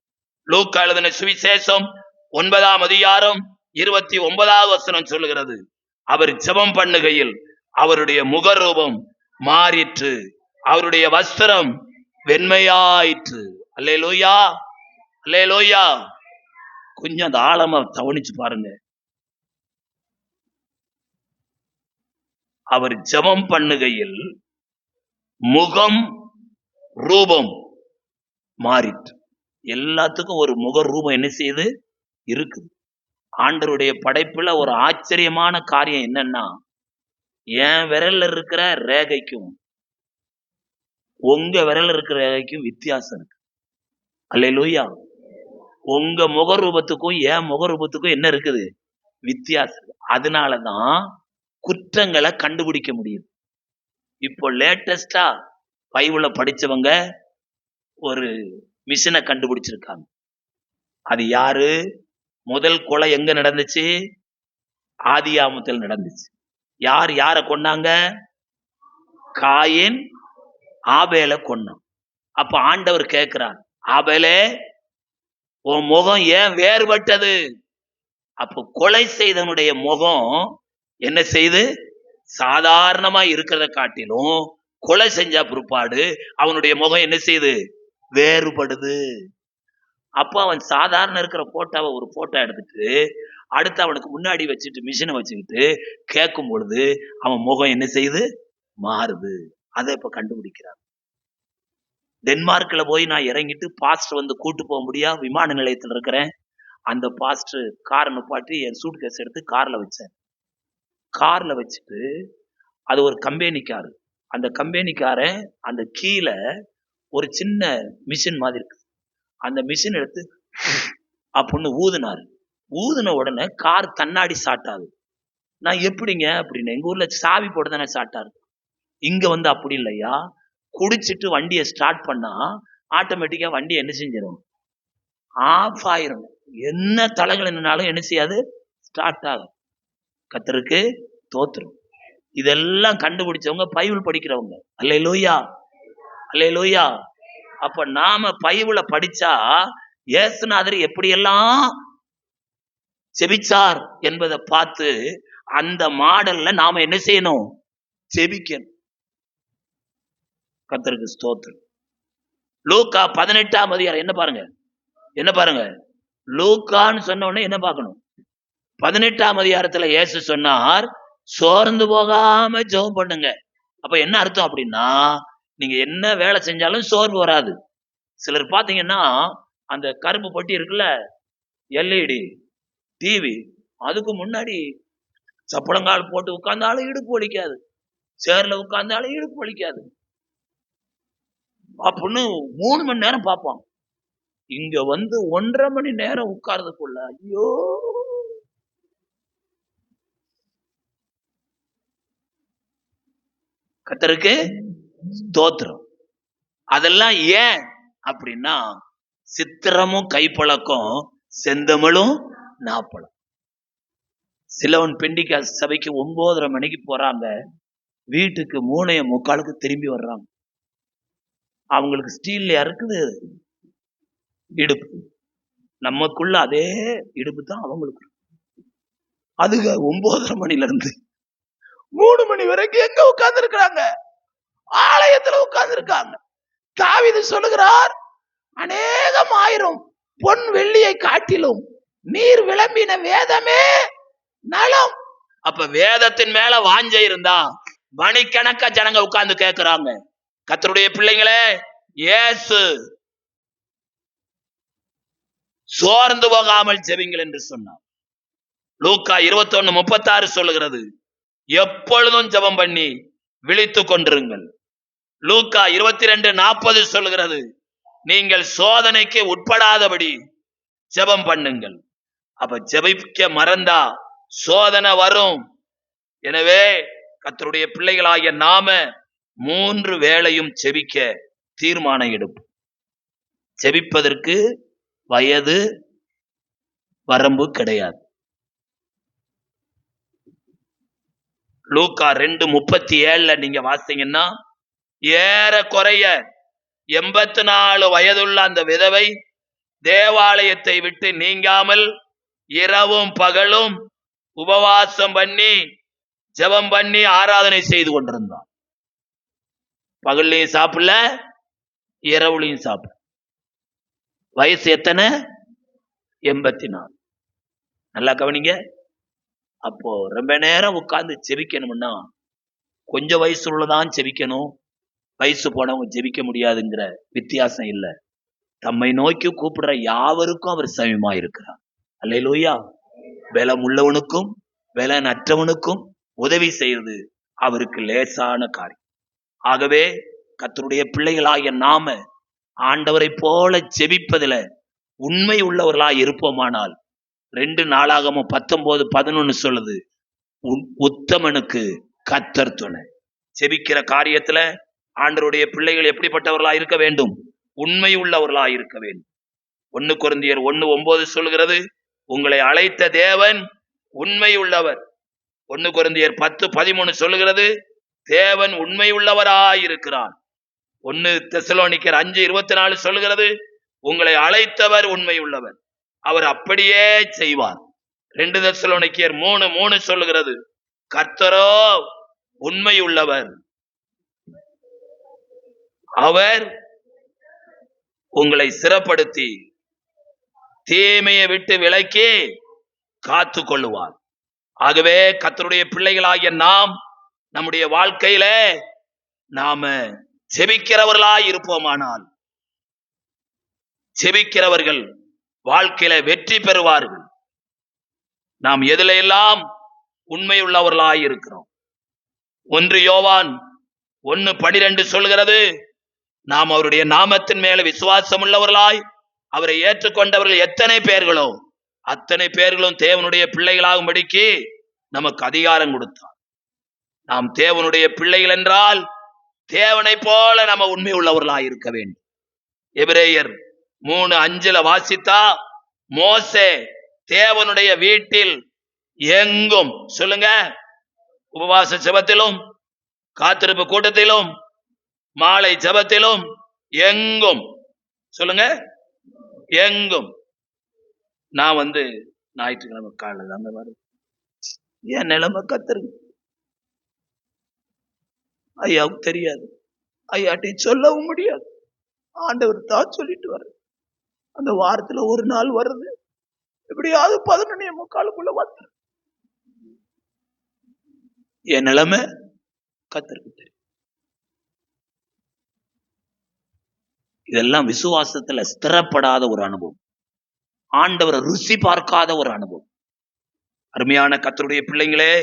லூக்கா எழுதின சுவிசேஷம் 9ஆம் அதிகாரம் 29வது வசனம் சொல்லுகிறது, அவர் ஜெபம் பண்ணுகையில் அவருடைய முகரூபம் மாறிற்று, அவருடைய வஸ்திரம் வெண்மையாயிற்று. அல்லேலூயா, அல்லேலூயா. கொஞ்சம் அந்த ஆழமா கவனிச்சு பாருங்க. அவர் ஜெபம் பண்ணுகையில் முகம் ரூபம் மாறிற்று. எல்லாத்துக்கும் ஒரு முக ரூபம் என்ன செய்யுது? இருக்குது. ஆண்டவருடைய படைப்புல ஒரு ஆச்சரியமான காரியம் என்னன்னா, என் விரல்ல இருக்கிற ரேகைக்கும் உங்க விரல்ல இருக்கிற ரேகைக்கும் வித்தியாசம் இருக்கு. அல்லேலூயா. உங்க முகரூபத்துக்கும் என் முகரூபத்துக்கும் என்ன இருக்குது? வித்தியாசம். அதனாலதான் குற்றங்களை கண்டுபிடிக்க முடியுது. இப்போ லேட்டஸ்டா பைபிள படிச்சவங்க ஒரு மிஷினை கண்டுபிடிச்சிருக்காங்க. அது யாரு? முதல் கொலை எங்க நடந்துச்சு? ஆதியாமத்தில் நடந்துச்சு. யார் யாரை கொன்னாங்க? காயின் ஆபேலை கொன்னான். அப்ப ஆண்டவர் கேட்கிறார், ஆபேலே உன் முகம் ஏன் வேறுபட்டது? அப்ப கொலை செய்தவனுடைய முகம் என்ன செய்து? சாதாரணமா இருக்கிறத காட்டிலும் கொலை செஞ்ச பிற்பாடு அவனுடைய முகம் என்ன செய்யுது? வேறுபடுது. அப்போ அவன் சாதாரண இருக்கிற போட்டோவை ஒரு போட்டோ எடுத்துட்டு அடுத்து அவனுக்கு முன்னாடி வச்சுட்டு மிஷினை வச்சுக்கிட்டு கேட்கும் பொழுது அவன் முகம் என்ன செய்யுது? மாறுது. அதை இப்ப கண்டுபிடிக்கிறான். டென்மார்க்ல போய் நான் இறங்கிட்டு பாஸ்டர் வந்து கூட்டு போக முடியாது, விமான நிலையத்தில் இருக்கிறேன். அந்த பாஸ்டர் காரை நிப்பாட்டி என் சூட் கேஸ் எடுத்து கார்ல வச்சேன். கார்ல வச்சுட்டு அது ஒரு கம்பெனி காரு. அந்த கம்பெனிக்காரன் அந்த கீழே ஒரு சின்ன மிஷின் மாதிரி இருக்கு. அந்த மிஷின் எடுத்து அப்படின்னு ஊதுனாரு. ஊதுன உடனே கார் கண்ணாடி ஸ்டார்ட் ஆகுது. நான் எப்படிங்க அப்படின்னு, எங்க ஊர்ல சாவி போட்டு தானே ஸ்டார்ட் ஆகுது. இங்க வந்து அப்படி இல்லையா, குடிச்சிட்டு வண்டியை ஸ்டார்ட் பண்ணா ஆட்டோமேட்டிக்கா வண்டி என்ன செஞ்சிடும்? ஆஃப் ஆயிரும். என்ன தலைகள் என்னன்னாலும் என்ன செய்யாது? ஸ்டார்ட் ஆகும். கர்த்தருக்கு தோத்திரம். இதெல்லாம் கண்டுபிடிச்சவங்க பைபிள் படிக்கிறவங்க. அல்லேலூயா, அல்லேலூயா. அப்ப நாம பைபிளை படிச்சா இயேசுநாதர் எப்படியெல்லாம் செபிச்சார் என்பதை பார்த்து அந்த மாடல்ல நாம என்ன செய்யணும்? செபிக்கணும். கர்த்தருக்கு ஸ்தோத்திரம். லூக்கா 18ஆம் அதிகாரம் என்ன பாருங்க, லூக்கான்னு சொன்ன உடனே என்ன பார்க்கணும்? 18ஆம் அதிகாரத்துல இயேசு சொன்னார், சோர்ந்து போகாம ஜெபம் பண்ணுங்க. அப்ப என்ன அர்த்தம் அப்படின்னா, நீங்க என்ன வேலை செஞ்சாலும் சோர்வு வராது. சிலர் பாத்தீங்கன்னா அந்த கருப்பு பொட்டி இருக்குல்ல, எல்இடி டிவி, அதுக்கு முன்னாடி சப்பளங்கால் போட்டு உட்கார்ந்தாலும் இடுப்பு வலிக்காது, சேர்ல உட்கார்ந்தாலும் இடுப்பு வலிக்காது அப்படின்னு 3 மணி நேரம் பார்ப்போம். இங்க வந்து 1.5 மணி நேரம் உட்கார்றதுக்குள்ள ஐயோ, கர்த்தருக்கு ஸ்தோத்திரம். அதெல்லாம் ஏன் அப்படின்னா, சித்திரமும் கைப்பழக்கம், செந்தமிழும் நாப்பழம். சிலவன் பெண்டிகா சபைக்கு 9:30 மணிக்கு போறாங்க, வீட்டுக்கு 3:45 திரும்பி வர்றாங்க. அவங்களுக்கு ஸ்டீல்ல இருக்குது இடுப்பு, நமக்குள்ள அதே இடுப்பு தான் அவங்களுக்கு. அதுக 9:30 மணில இருந்து 3 மணி வரைக்கும் எங்க உட்கார்ந்து இருக்கிறாங்க? ஆலயத்துல உட்கார்ந்து இருக்காங்க. தாவீது சொல்லுகிறார், அநேகம் ஆயிரம் பொன் வெள்ளியை காட்டிலும் நீர் விளம்பின வேதமே நலம். அப்ப வேதத்தின் மேல வாஞ்சை இருந்தா மணிக்கணக்கா ஜனங்க உட்கார்ந்து கேட்கிறாங்க. கர்த்தருடைய பிள்ளைங்களே, இயேசு சோர்ந்து போகாமல் ஜெபிங்கள் என்று சொன்னார். லூக்கா 21:36 சொல்லுகிறது, எப்பொழுதும் ஜெபம் பண்ணி விழித்துக் கொண்டிருங்கள். லூக்கா 22:40 சொல்லுகிறது, நீங்கள் சோதனைக்கு உட்படாதபடி ஜெபம் பண்ணுங்கள். அப்ப ஜெபிக்க மறந்தா சோதனை வரும். எனவே கர்த்தருடைய பிள்ளைகளாகிய நாம 3 வேளையும் ஜெபிக்க தீர்மானம் எடுப்போம். ஜெபிப்பதற்கு வயது வரம்பு கிடையாது. லூக்கா 2:37 நீங்க வாசிங்கன்னா, ஏறக்குறைய 84 வயதுள்ள அந்த விதவை தேவாலயத்தை விட்டு நீங்காமல் இரவும் பகலும் உபவாசம் பண்ணி ஜெபம் பண்ணி ஆராதனை செய்து கொண்டிருந்தார். பகல்லையும் சாப்பிடல, இரவுலையும் சாப்பிடல. வயசு எத்தனை? 84. நல்லா கவனிங்க. அப்போ ரொம்ப நேரம் உட்கார்ந்து ஜெபிக்கணும்னா கொஞ்சம் வயசு உள்ளதான் ஜெபிக்கணும், வயசு போனவங்க ஜெபிக்க முடியாதுங்கிற வித்தியாசம் இல்லை. தம்மை நோக்கி கூப்பிடுற யாவருக்கும் அவர் சமீபமா இருக்கிறார். அல்லேலூயா. பலம் உள்ளவனுக்கும் பலன் அற்றவனுக்கும் உதவி செய்வது அவருக்கு லேசான காரியம். ஆகவே கர்த்தருடைய பிள்ளைகளாகிய நாம ஆண்டவரை போல ஜெபிப்பதில் உண்மை உள்ளவர்களாய் இருப்போமானால் 2 நாளாகமம் 19:11 சொல்லுது, உத்தமனுக்கு கர்த்தர் துணை. ஜெபிக்கிற காரியத்துல ஆண்டவருடைய பிள்ளைகள் எப்படிப்பட்டவர்களாய் இருக்க வேண்டும்? உண்மை உள்ளவர்களாய் இருக்க வேண்டும். 1 கொரிந்தியர் 1:9 சொல்கிறது, உங்களை அழைத்த தேவன் உண்மை உள்ளவர். 1 கொரிந்தியர் 10:13 சொல்லுகிறது, தேவன் உண்மை உள்ளவராய் இருக்கிறார். 1 தெசலோனிக்கர் 5:24 சொல்லுகிறது, உங்களை அழைத்தவர் உண்மை உள்ளவர், அவர் அப்படியே செய்வார். 2 தெசலோனிக்கர் 3:3 சொல்லுகிறது, கர்த்தரோ உண்மை உள்ளவர், அவர் உங்களை சிறப்படுத்தி தீமையை விட்டு விலக்கி காத்து கொள்ளுவார். ஆகவே கர்த்தருடைய பிள்ளைகளாகிய நாம் நம்முடைய வாழ்க்கையில நாம ஜெபிக்கிறவர்களாய் இருப்போமானால், ஜெபிக்கிறவர்கள் வாழ்க்கையில வெற்றி பெறுவார்கள். நாம் எதில எல்லாம் உண்மை உள்ளவர்களாய் இருக்கிறோம். 1 யோவான் 1:12 சொல்கிறது, நாம் அவருடைய நாமத்தின் மேல விசுவாசம் உள்ளவர்களாய் அவரை ஏற்றுக்கொண்டவர்கள் எத்தனை பேர்களோ அத்தனை பேர்களும் தேவனுடைய பிள்ளைகளாகும்படிக்கு நமக்கு அதிகாரம் கொடுத்தார். நாம் தேவனுடைய பிள்ளைகள் என்றால் தேவனை போல நம்ம உண்மை உள்ளவர்களாய் இருக்க வேண்டும். எபிரேயர் 3:5 வாசித்தா, மோசே தேவனுடைய வீட்டில் எங்கும், சொல்லுங்க, உபவாச ஜெபத்திலும் காத்திருப்பு கூட்டத்திலும் மாலை ஜெபத்திலும் எங்கும், சொல்லுங்க, எங்கும். நான் ஞாயிற்றுக்கிழமை காலையில் தாங்க வரும். என் நிலைமை கத்தருக்கு ஐயாவுக்கு தெரியாது, ஐயாட்டி சொல்லவும் முடியாது. ஆண்டவர் தான் சொல்லிட்டு வர்ற. அந்த வாரத்துல ஒரு நாள் வருது, எப்படியாவது 11:45 வந்து என் நிலைமை கத்தருக்கு தெரியும். இதெல்லாம் விசுவாசத்துல ஸ்திரப்படாத ஒரு அனுபவம், ஆண்டவரை ருசி பார்க்காத ஒரு அனுபவம். அருமையான கர்த்தருடைய பிள்ளைங்களே,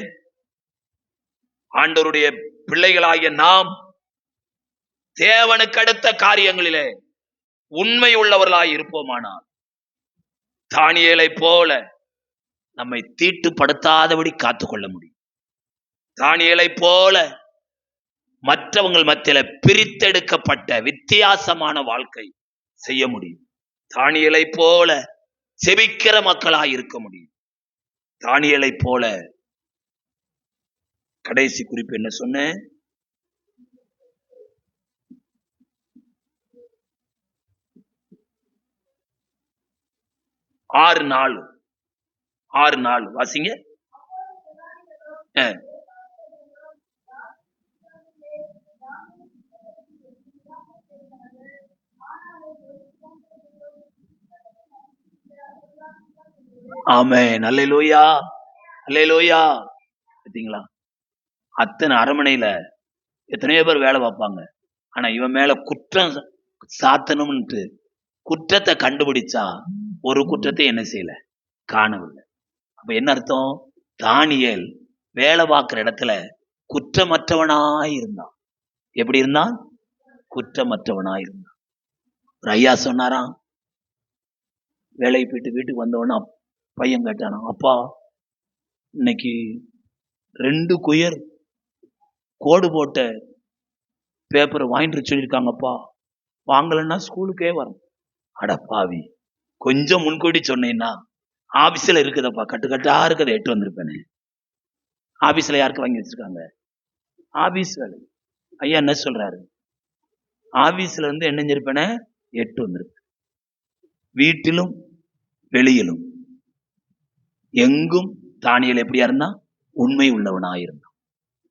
ஆண்டவருடைய பிள்ளைகளாகிய நாம் தேவனுக்கு அடுத்த காரியங்களிலே உண்மை உள்ளவர்களாய் இருப்போமானால் தானியேலை போல நம்மை தீட்டுப்படுத்தாதபடி காத்துக்கொள்ள முடியும். தானியேலை போல மற்றவங்கள் மத்தியில பிரித்தெடுக்கப்பட்ட வித்தியாசமான வாழ்க்கை செய்ய முடியும். தானியேலை போல செபிக்கிற மக்களாய் இருக்க முடியும். தானியேலை போல கடைசி குறிப்பு என்ன சொன்னேன்? ஆறு நாள் வாசிங்க. ஆமென், அல்லேலூயா, அல்லேலூயா. பார்த்தீங்களா, அத்தனை அரண்மனையில எத்தனையோ பேர் வேலை பார்ப்பாங்க. ஆனா இவன் மேல குற்றம் சாத்தணும்னு குற்றத்தை கண்டுபிடிச்சா ஒரு குற்றத்தை என்ன செய்யல, காணவில்லை. அப்ப என்ன அர்த்தம்? தானியேல் வேலை பார்க்கிற இடத்துல குற்றமற்றவனாய் இருந்தான். எப்படி இருந்தான்? குற்றமற்றவனாய் இருந்தான். ஒரு ஐயா சொன்னாராம், வேலையை போயிட்டு வீட்டுக்கு வந்தவொடனே பையன் கேட்டானா, அப்பா இன்னைக்கு 2 குயர் கோடு போட்ட பேப்பரை வாங்கிட்டு சொல்லியிருக்காங்கப்பா, வாங்கலன்னா ஸ்கூலுக்கே வரும். அடப்பாவி, கொஞ்சம் முன்கூட்டி சொன்னேன்னா ஆபீஸ்ல இருக்குதப்பா, கட்டுக்கட்டா இருக்கதை எட்டு வந்திருப்பேனே. ஆபீஸ்ல யாருக்கு வாங்கி வச்சிருக்காங்க? ஆபீஸ் வேலை. ஐயா என்ன சொல்றாரு? ஆபீஸ்ல இருந்து என்ன செஞ்சிருப்பேனே, எட்டு வந்திருப்பேன். வீட்டிலும் வெளியிலும் எங்கும் தானியேல் எப்படியா இருந்தான்? உண்மை உள்ளவனாயிருந்தான்.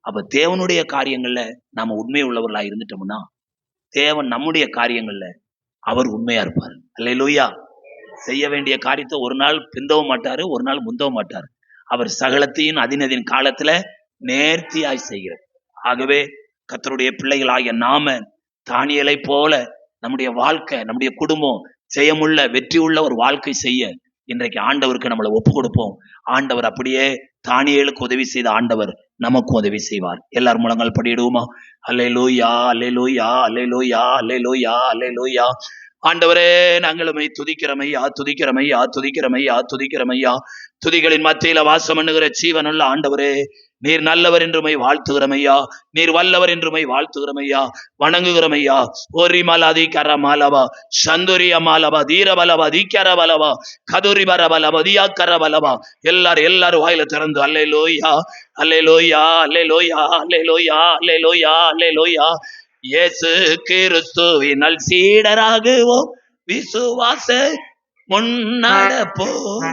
அப்ப தேவனுடைய காரியங்கள்ல நாம உண்மை உள்ளவர்களா இருந்துட்டோம்னா தேவன் நம்முடைய காரியங்கள்ல அவர் உண்மையா இருப்பார். அல்லேலூயா. செய்ய வேண்டிய காரியத்தை ஒரு நாள் பிந்தவும் மாட்டாரு, ஒரு நாள் முந்தவும் மாட்டாரு. அவர் சகலத்தையும் அதினதின் காலத்துல நேர்த்தியாய் செய்கிறார். ஆகவே கர்த்தருடைய பிள்ளைகளாகிய நாம தானியேலை போல நம்முடைய வாழ்க்கை, நம்முடைய குடும்பம் ஜெயமுள்ள வெற்றி உள்ள ஒரு வாழ்க்கை செய்ய இன்றைக்கு ஆண்டவருக்கு நம்மளை ஒப்பு கொடுப்போம். ஆண்டவர் அப்படியே தானியேலுக்கு உதவி செய்த ஆண்டவர் நமக்கும் உதவி செய்வார். எல்லாரும் முழங்கால் படியிடுவோமா? அல்லேலூயா, அல்லேலூயா, அல்லேலூயா, அல்லேலூயா, அல்லேலூயா. ஆண்டவரே, நாங்களுமே துதிக்கிறமையா, துதிக்கிறமையா, துதிக்கிறமையா, துதிக்கிறமையா. துதிகளின் மத்தியில வாசம் பண்ணுகிற ஜீவனுள்ள ஆண்டவரே, நீர் நல்லவர் என்றுமை வாழ்த்துகிறமையா, நீர் வல்லவர் என்றுமை வாழ்த்துகிறமையா, வணங்குகிறமையா. ஒரி மலாதி கரமாலவா, சந்துரிய மாலவா, தீரபலவா, தீக்கரபலவா, கதுரி பரபலவா, தியா கரபலவா. எல்லாரும் வாயில திறந்து அல்லேலூயா, அல்லேலூயா, அல்லேலூயா, அல்லேலூயா, அல்லேலூயா, அல்லேலூயா. இயேசு கிறிஸ்துவின் சீடராகுவோம், விசுவாச முன்னடப்போம்.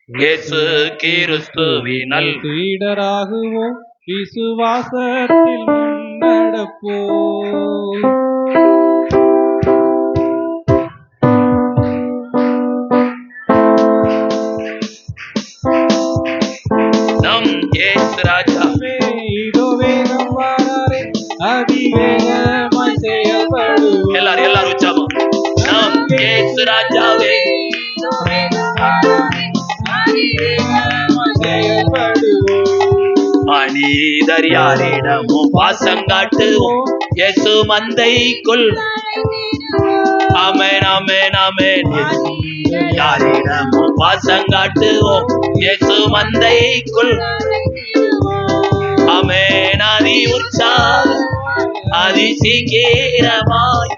இயேசு கிறிஸ்துவின் சீடராகுவோம், விசுவாசத்தில் முன்னடப்போம். நம் இயேசு ராஜாவே இதோ வேகம் வாராரே, அதிவேகமாய் செயல்படுவோம். எல்லாரும் உற்சாகம். நம் இயேசு ராஜாவே மனிதர் யாரிடமும் பாசம் காட்டுவோம், இயேசு மந்தைக்குள். ஆமென், ஆமென், ஆமென். யாரிடமும் பாசம் காட்டுவோம், இயேசு மந்தைக்குள். ஆமென். அதி உற்சாகம், அதி சீக்கிரமாய்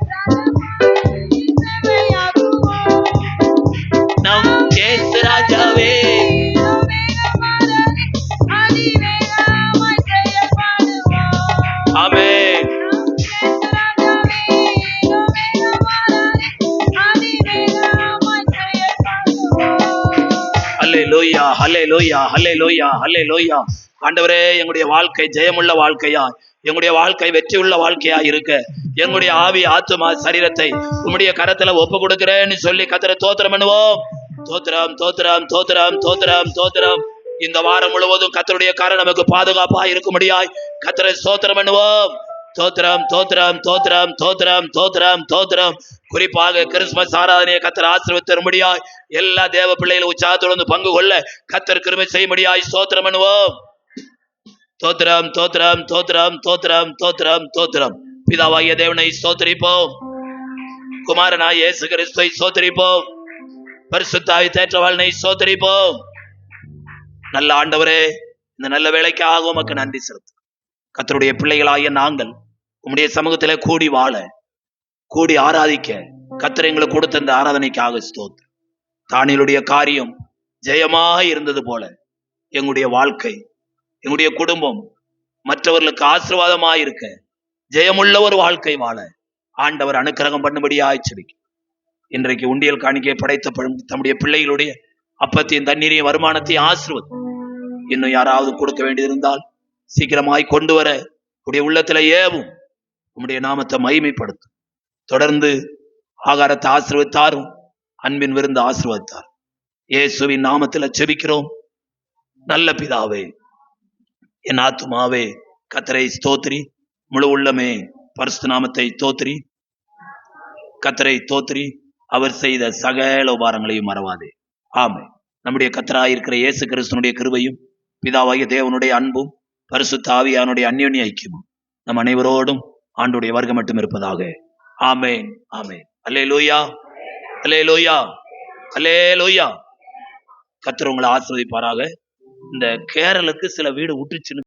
நம் இயேசு ராஜாவே. ஆமென். ஹல்லேலூயா, ஹல்லேலூயா, ஹல்லேலூயா, ஹல்லேலூயா. ஆண்டவரே, எங்களுடைய வாழ்க்கை ஜெயமுள்ள வாழ்க்கையா, எங்களுடைய வாழ்க்கை வெற்றியுள்ள வாழ்க்கையா இருக்க, எங்களுடைய ஆவி ஆத்துமா சரீரத்தை உம்முடைய கரத்துல ஒப்பு கொடுக்கிறேன்னு சொல்லி கர்த்தரை தோத்திரம் பண்ணுவோம். தோத்திரம், தோத்திரம், தோத்திரம், தோத்திரம், தோத்திரம். இந்த வாரம் முழுவதும் கர்த்தருடைய கரம் நமக்கு பாதுகாப்பா இருக்கும்படியாய் கர்த்தரை ஸ்தோத்திரம் பண்ணுவோம். தோத்திரம், தோத்திரம், தோத்திரம், தோத்திரம், தோத்திரம், தோத்திரம். குறிப்பாக கிறிஸ்துமஸ் ஆராதனையை கர்த்தர் ஆசீர்வதித்தரும்படியாய் எல்லா தேவ பிள்ளைகளும் உற்சாகத்துடன் பங்கு கொள்ள கர்த்தர் கிருபை செய்யும்படியாய் ஸ்தோத்திரம் பண்ணுவோம். தோத்திரம், தோத்திரம், தோத்திரம், தோத்திரம், தோத்திரம், தோத்திரம். பிதாவாகிய தேவனை ஸ்தோத்திரிப்போம், குமாரனாய் இயேசு கிறிஸ்துவை ஸ்தோத்திரிப்போம், பரிசுத்த ஆவி தேற்றவாளனை ஸ்தோத்திரிப்போம். நல்ல ஆண்டவரே, இந்த நல்ல வேலைக்காக உமக்கு நன்றி செலுத்து. கர்த்தருடைய பிள்ளைகளாகிய நாங்கள் உம்முடைய சமூகத்திலே கூடி வாழ, கூடி ஆராதிக்க கர்த்தர் எங்களுக்கு கொடுத்த இந்த ஆராதனைக்காக ஸ்தோத்திரம். தானியேலுடைய காரியம் ஜெயமாக இருந்தது போல எங்களுடைய வாழ்க்கை, எங்களுடைய குடும்பம் மற்றவர்களுக்கு ஆசீர்வாதமாக இருக்க, ஜெயமுள்ள ஒரு வாழ்க்கை வாழ ஆண்டவர் அனுக்கிரகம் பண்ணும்படியாய் ஜெபிக்கிறோம். இன்றைக்கு உண்டியல் காணிக்கை படைத்த தம்முடைய பிள்ளைகளுடைய அப்பத்தையும் தண்ணீரையும் வருமானத்தையும் ஆசீர்வதி. இன்னும் யாராவது கொடுக்க வேண்டியிருந்தால் சீக்கிரமாய் கொண்டு வர உடைய உள்ளத்துல ஏவும். உம்முடைய நாமத்தை மகிமைப்படுத்தும். தொடர்ந்து ஆகாரத்தை ஆசீர்வதித்தாரும், அன்பின் விருந்து ஆசீர்வதித்தார். இயேசுவின் நாமத்துல ஜெபிக்கிறோம் நல்ல பிதாவே. என் ஆத்துமாவே கர்த்தரை ஸ்தோத்திரி, முழு உள்ளமே பரிசுத்த நாமத்தை தோத்திரி. கர்த்தரை தோத்திரி, அவர் செய்த சகல உபகாரங்களையும் மறவாதே. ஆமென். நம்முடைய கர்த்தராயிருக்கிற இயேசு கிறிஸ்துவினுடைய கிருபையும் பிதாவாகிய தேவனுடைய அன்பும் பரிசுத்த ஆவியானுடைய அந்யோன்ய ஐக்கியமும் நம் அனைவரோடும் ஆண்டுடைய வர்க்கம் மட்டும் இருப்பதாக. ஆமென், ஆமென். அல்லேலூயா, அல்லேலூயா, அல்லேலூயா. கர்த்தர் உங்களை ஆசீர்வதிப்பாராக. இந்த கேரளுக்கு சில வீடு விட்டுச்சுன்னு